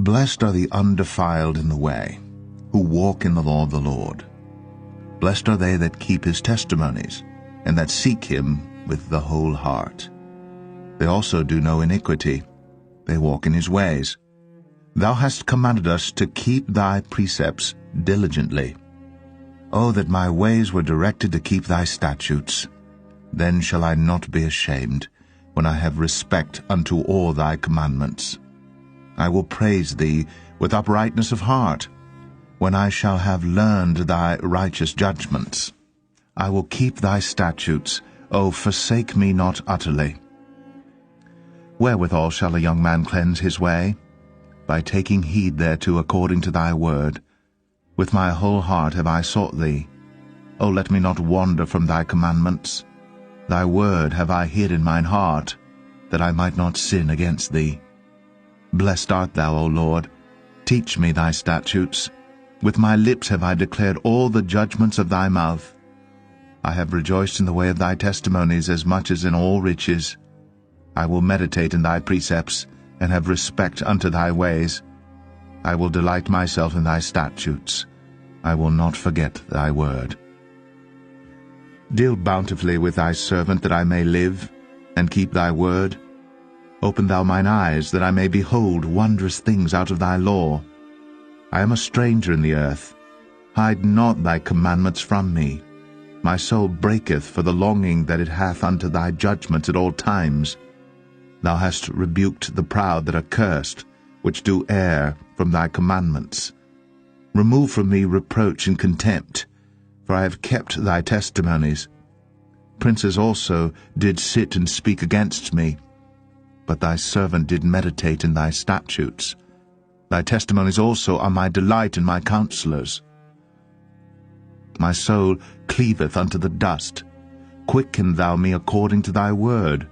Blessed are the undefiled in the way, who walk in the law of the Lord. Blessed are they that keep his testimonies, and that seek him with the whole heart. They also do no iniquity, they walk in his ways. Thou hast commanded us to keep thy precepts diligently. O that my ways were directed to keep thy statutes! Then shall I not be ashamed, when I have respect unto all thy commandments. I will praise thee with uprightness of heart, when I shall have learned thy righteous judgments. I will keep thy statutes, O forsake me not utterly. Wherewithal shall a young man cleanse his way? By taking heed thereto according to thy word. With my whole heart have I sought thee. O let me not wander from thy commandments. Thy word have I hid in mine heart, that I might not sin against thee. Blessed art thou, O Lord. Teach me thy statutes. With my lips have I declared all the judgments of thy mouth. I have rejoiced in the way of thy testimonies as much as in all riches. I will meditate in thy precepts, and have respect unto thy ways. I will delight myself in thy statutes. I will not forget thy word. Deal bountifully with thy servant, that I may live, and keep thy word. Open thou mine eyes, that I may behold wondrous things out of thy law. I am a stranger in the earth. Hide not thy commandments from me. My soul breaketh for the longing that it hath unto thy judgments at all times. Thou hast rebuked the proud that are cursed, which do err from thy commandments. Remove from me reproach and contempt, for I have kept thy testimonies. Princes also did sit and speak against me, but thy servant did meditate in thy statutes. Thy testimonies also are my delight and my counselors. My soul cleaveth unto the dust. Quicken thou me according to thy word.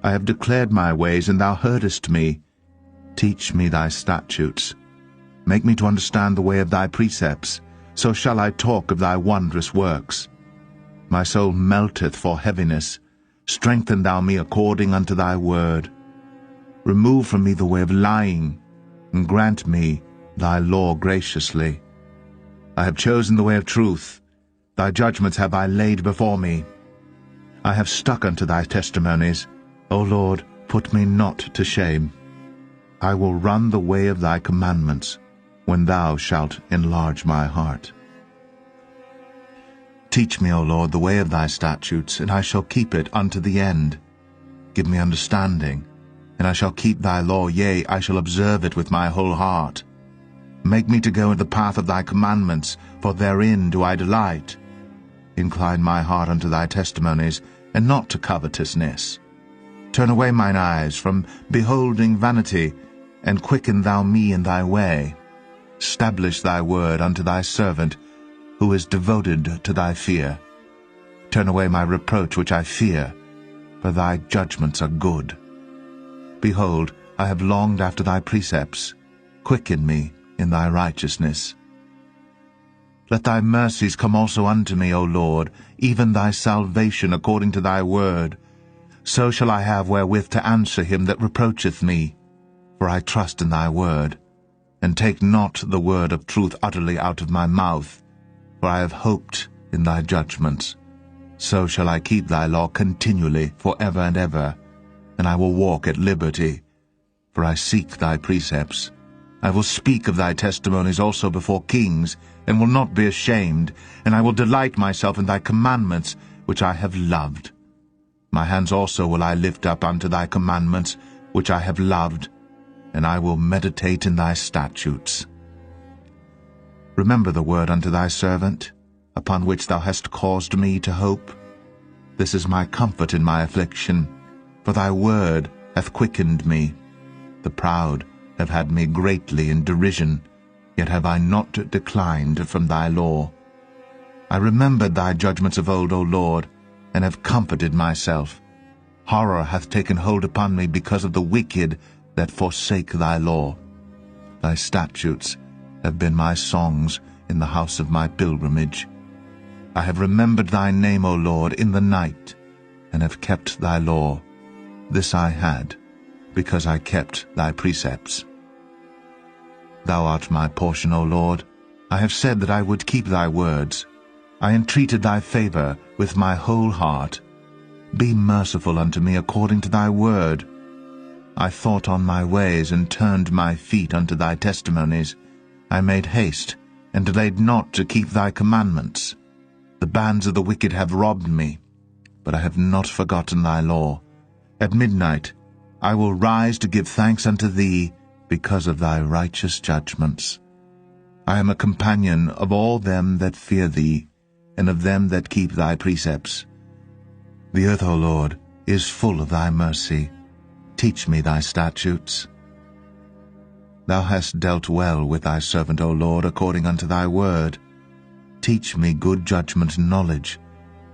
I have declared my ways, and thou heardest me. Teach me thy statutes. Make me to understand the way of thy precepts, so shall I talk of thy wondrous works. My soul melteth for heaviness. Strengthen thou me according unto thy word. Remove from me the way of lying, and grant me thy law graciously. I have chosen the way of truth. Thy judgments have I laid before me. I have stuck unto thy testimonies. O Lord, put me not to shame. I will run the way of thy commandments, when thou shalt enlarge my heart. Teach me, O Lord, the way of thy statutes, and I shall keep it unto the end. Give me understanding, and I shall keep thy law, yea, I shall observe it with my whole heart. Make me to go in the path of thy commandments, for therein do I delight. Incline my heart unto thy testimonies, and not to covetousness. Turn away mine eyes from beholding vanity, and quicken thou me in thy way. Stablish thy word unto thy servant, who is devoted to thy fear. Turn away my reproach which I fear, for thy judgments are good. Behold, I have longed after thy precepts. Quicken me in thy righteousness. Let thy mercies come also unto me, O Lord, even thy salvation according to thy word. So shall I have wherewith to answer him that reproacheth me. For I trust in thy word, and take not the word of truth utterly out of my mouth. For I have hoped in thy judgments. So shall I keep thy law continually for ever and ever, and I will walk at liberty, for I seek thy precepts. I will speak of thy testimonies also before kings, and will not be ashamed, and I will delight myself in thy commandments, which I have loved. My hands also will I lift up unto thy commandments, which I have loved, and I will meditate in thy statutes. Remember the word unto thy servant, upon which thou hast caused me to hope. This is my comfort in my affliction, for thy word hath quickened me. The proud have had me greatly in derision, yet have I not declined from thy law. I remembered thy judgments of old, O Lord, and have comforted myself. Horror hath taken hold upon me because of the wicked that forsake thy law. Thy statutes have been my songs in the house of my pilgrimage. I have remembered thy name, O Lord, in the night, and have kept thy law. This I had, because I kept thy precepts. Thou art my portion, O Lord. I have said that I would keep thy words. I entreated thy favor with my whole heart. Be merciful unto me according to thy word. I thought on my ways, and turned my feet unto thy testimonies. I made haste, and delayed not to keep thy commandments. The bands of the wicked have robbed me, but I have not forgotten thy law. At midnight I will rise to give thanks unto thee, because of thy righteous judgments. I am a companion of all them that fear thee, and of them that keep thy precepts. The earth, O Lord, is full of thy mercy. Teach me thy statutes. Thou hast dealt well with thy servant, O Lord, according unto thy word. Teach me good judgment and knowledge,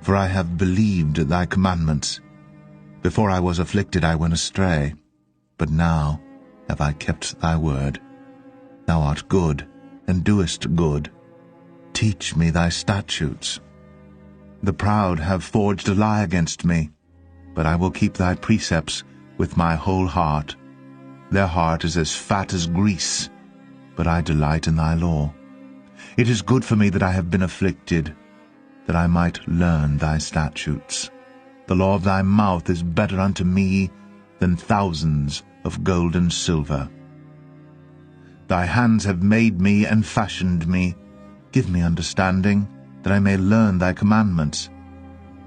for I have believed thy commandments. Before I was afflicted I went astray, but now have I kept thy word. Thou art good, and doest good. Teach me thy statutes. The proud have forged a lie against me, but I will keep thy precepts with my whole heart. Their heart is as fat as grease, but I delight in thy law. It is good for me that I have been afflicted, that I might learn thy statutes. The law of thy mouth is better unto me than thousands of gold and silver. Thy hands have made me and fashioned me. Give me understanding, that I may learn thy commandments.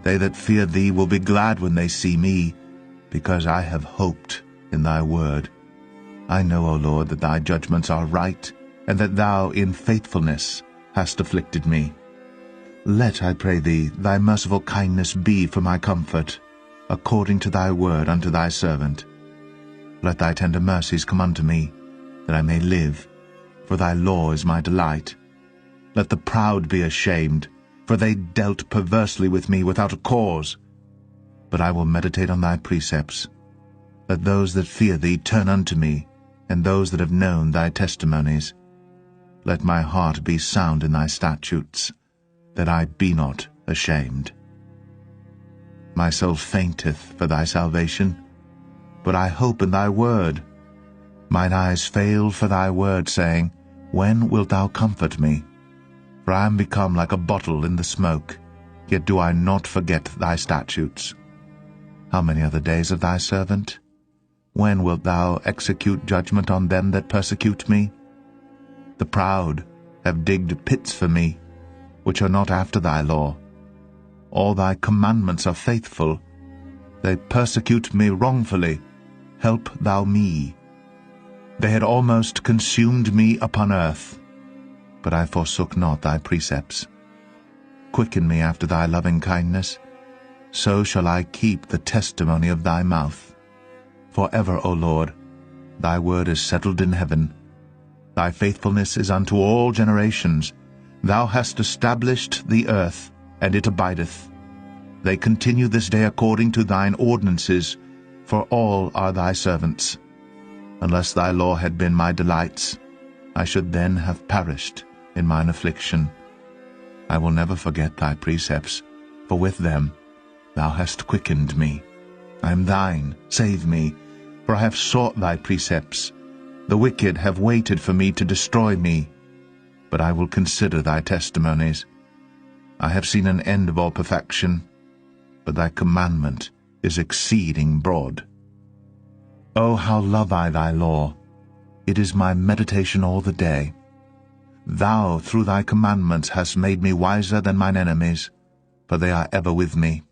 They that fear thee will be glad when they see me, because I have hoped in thy word. I know, O Lord, that thy judgments are right, and that thou in faithfulness hast afflicted me. Let, I pray thee, thy merciful kindness be for my comfort, according to thy word unto thy servant. Let thy tender mercies come unto me, that I may live, for thy law is my delight. Let the proud be ashamed, for they dealt perversely with me without a cause. But I will meditate on thy precepts. Let those that fear thee turn unto me, and those that have known thy testimonies. Let my heart be sound in thy statutes, that I be not ashamed. My soul fainteth for thy salvation, but I hope in thy word. Mine eyes fail for thy word, saying, When wilt thou comfort me? For I am become like a bottle in the smoke, yet do I not forget thy statutes. How many are the days of thy servant? When wilt thou execute judgment on them that persecute me? The proud have digged pits for me, which are not after thy law. All thy commandments are faithful. They persecute me wrongfully. Help thou me. They had almost consumed me upon earth, but I forsook not thy precepts. Quicken me after thy loving kindness, so shall I keep the testimony of thy mouth. For ever, O Lord, thy word is settled in heaven. Thy faithfulness is unto all generations. Thou hast established the earth, and it abideth. They continue this day according to thine ordinances, for all are thy servants. Unless thy law had been my delights, I should then have perished in mine affliction. I will never forget thy precepts, for with them thou hast quickened me. I am thine, save me, for I have sought thy precepts. The wicked have waited for me to destroy me, but I will consider thy testimonies. I have seen an end of all perfection, but thy commandment is exceeding broad. O how love I thy law! It is my meditation all the day. Thou through thy commandments hast made me wiser than mine enemies, for they are ever with me.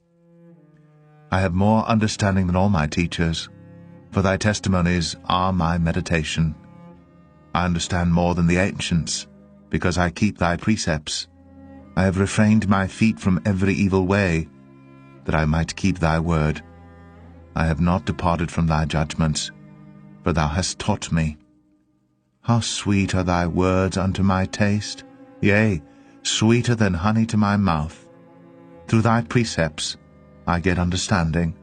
I have more understanding than all my teachers, for thy testimonies are my meditation. I understand more than the ancients, because I keep thy precepts. I have refrained my feet from every evil way, that I might keep thy word. I have not departed from thy judgments, for thou hast taught me. How sweet are thy words unto my taste, yea, sweeter than honey to my mouth. Through thy precepts I get understanding,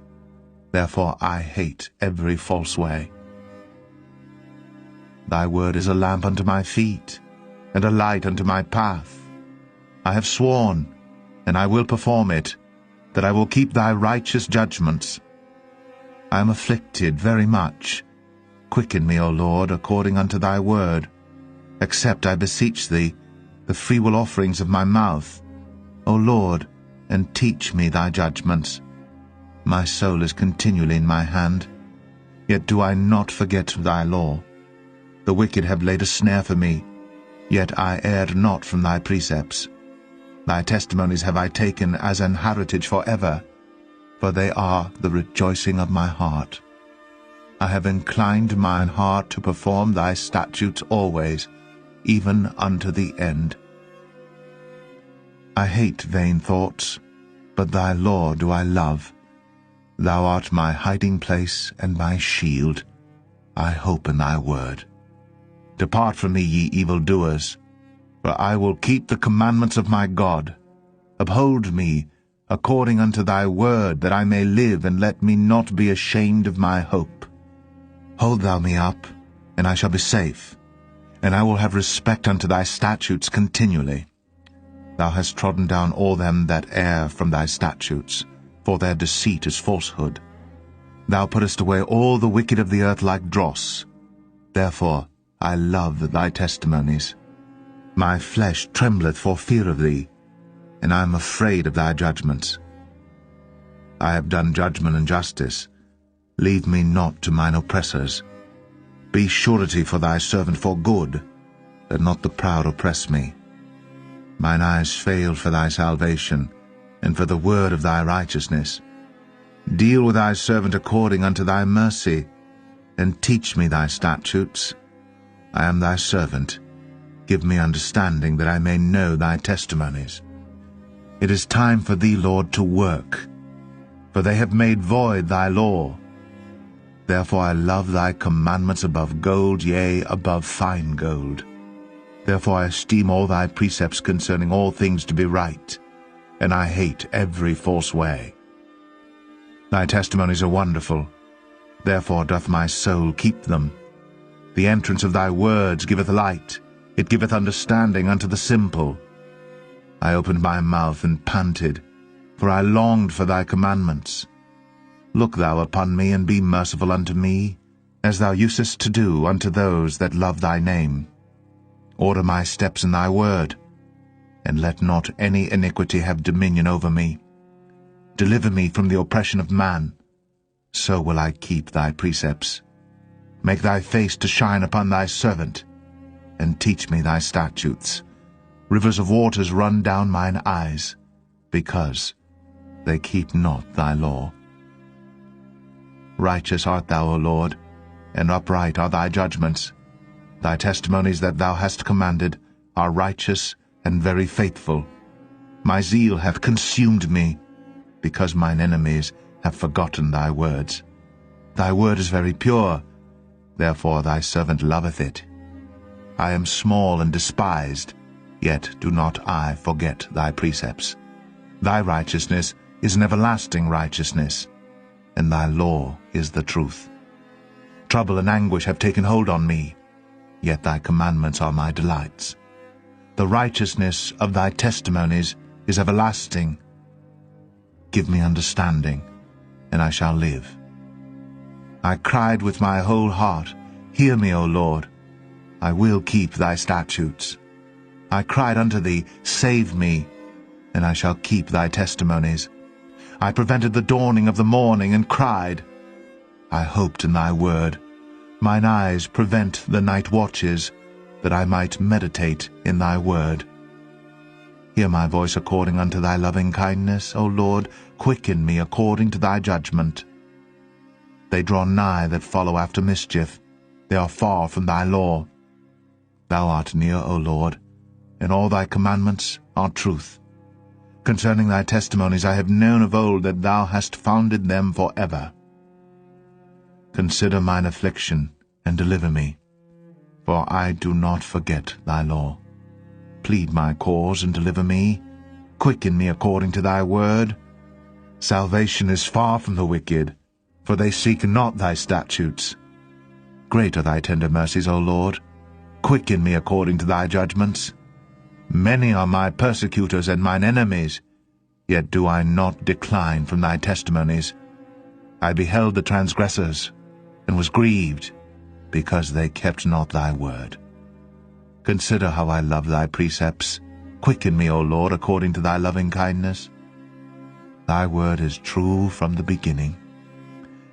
therefore I hate every false way. Thy word is a lamp unto my feet, and a light unto my path. I have sworn, and I will perform it, that I will keep thy righteous judgments. I am afflicted very much. Quicken me, O Lord, according unto thy word. Accept, I beseech thee, the freewill offerings of my mouth, O Lord, and teach me thy judgments. My soul is continually in my hand, yet do I not forget thy law. The wicked have laid a snare for me, yet I erred not from thy precepts. Thy testimonies have I taken as an heritage forever, for they are the rejoicing of my heart. I have inclined mine heart to perform thy statutes always, even unto the end. I hate vain thoughts, but thy law do I love. Thou art my hiding place and my shield. I hope in thy word. Depart from me, ye evildoers, for I will keep the commandments of my God. Uphold me according unto thy word, that I may live, and let me not be ashamed of my hope. Hold thou me up, and I shall be safe, and I will have respect unto thy statutes continually. Thou hast trodden down all them that err from thy statutes, for their deceit is falsehood. Thou puttest away all the wicked of the earth like dross. Therefore I love thy testimonies. My flesh trembleth for fear of thee, and I am afraid of thy judgments. I have done judgment and justice. Leave me not to mine oppressors. Be surety for thy servant for good, that not the proud oppress me. Mine eyes fail for thy salvation, and for the word of thy righteousness. Deal with thy servant according unto thy mercy, and teach me thy statutes. I am thy servant. Give me understanding, that I may know thy testimonies. It is time for thee, Lord, to work, for they have made void thy law. Therefore I love thy commandments above gold, yea, above fine gold. Therefore I esteem all thy precepts concerning all things to be right, and I hate every false way. Thy testimonies are wonderful, therefore doth my soul keep them. The entrance of thy words giveth light, it giveth understanding unto the simple. I opened my mouth and panted, for I longed for thy commandments. Look thou upon me, and be merciful unto me, as thou usest to do unto those that love thy name. Order my steps in thy word, and let not any iniquity have dominion over me. Deliver me from the oppression of man, so will I keep thy precepts. Make thy face to shine upon thy servant, and teach me thy statutes. Rivers of waters run down mine eyes, because they keep not thy law. Righteous art thou, O Lord, and upright are thy judgments. Thy testimonies that thou hast commanded are righteous and very faithful. My zeal hath consumed me, because mine enemies have forgotten thy words. Thy word is very pure, therefore thy servant loveth it. I am small and despised, yet do not I forget thy precepts. Thy righteousness is an everlasting righteousness, and thy law is the truth. Trouble and anguish have taken hold on me, yet thy commandments are my delights. The righteousness of thy testimonies is everlasting. Give me understanding, and I shall live. I cried with my whole heart, Hear me, O Lord. I will keep thy statutes. I cried unto thee, Save me, and I shall keep thy testimonies. I prevented the dawning of the morning, and cried. I hoped in thy word. Mine eyes prevent the night watches, that I might meditate in thy word. Hear my voice according unto thy loving kindness, O Lord. Quicken me according to thy judgment. They draw nigh that follow after mischief. They are far from thy law. Thou art near, O Lord, and all thy commandments are truth. Concerning thy testimonies I have known of old, that thou hast founded them for ever. Consider mine affliction, and deliver me, for I do not forget thy law. Plead my cause, and deliver me. Quicken me according to thy word. Salvation is far from the wicked, for they seek not thy statutes. Great are thy tender mercies, O Lord. Quicken me according to thy judgments. Many are my persecutors and mine enemies, yet do I not decline from thy testimonies. I beheld the transgressors, and was grieved, because they kept not thy word. Consider how I love thy precepts. Quicken me, O Lord, according to thy loving kindness. Thy word is true from the beginning,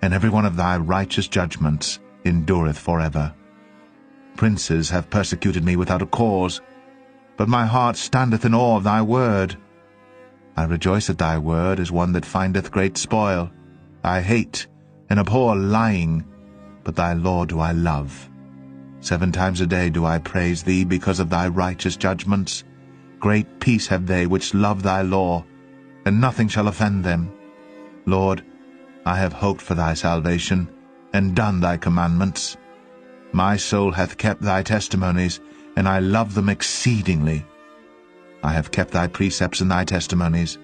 and every one of thy righteous judgments endureth forever. Princes have persecuted me without a cause, but my heart standeth in awe of thy word. I rejoice at thy word as one that findeth great spoil. I hate and abhor lying, but thy law do I love. 7 times a day do I praise thee because of thy righteous judgments. Great peace have they which love thy law, and nothing shall offend them. Lord, I have hoped for thy salvation, and done thy commandments. My soul hath kept thy testimonies, and I love them exceedingly. I have kept thy precepts and thy testimonies,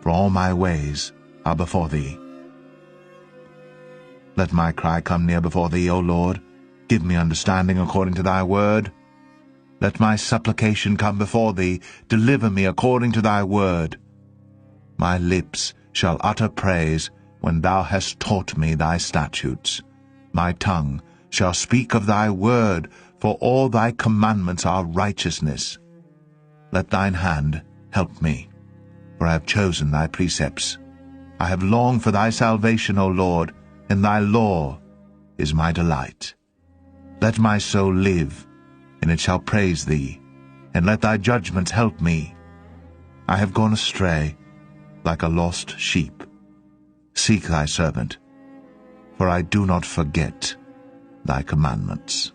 for all my ways are before thee. Let my cry come near before thee, O Lord. Give me understanding according to thy word. Let my supplication come before thee. Deliver me according to thy word. My lips shall utter praise when thou hast taught me thy statutes. My tongue shall speak of thy word, for all thy commandments are righteousness. Let thine hand help me, for I have chosen thy precepts. I have longed for thy salvation, O Lord, and thy law is my delight. Let my soul live, and it shall praise thee, and let thy judgments help me. I have gone astray like a lost sheep. Seek thy servant, for I do not forget thy commandments.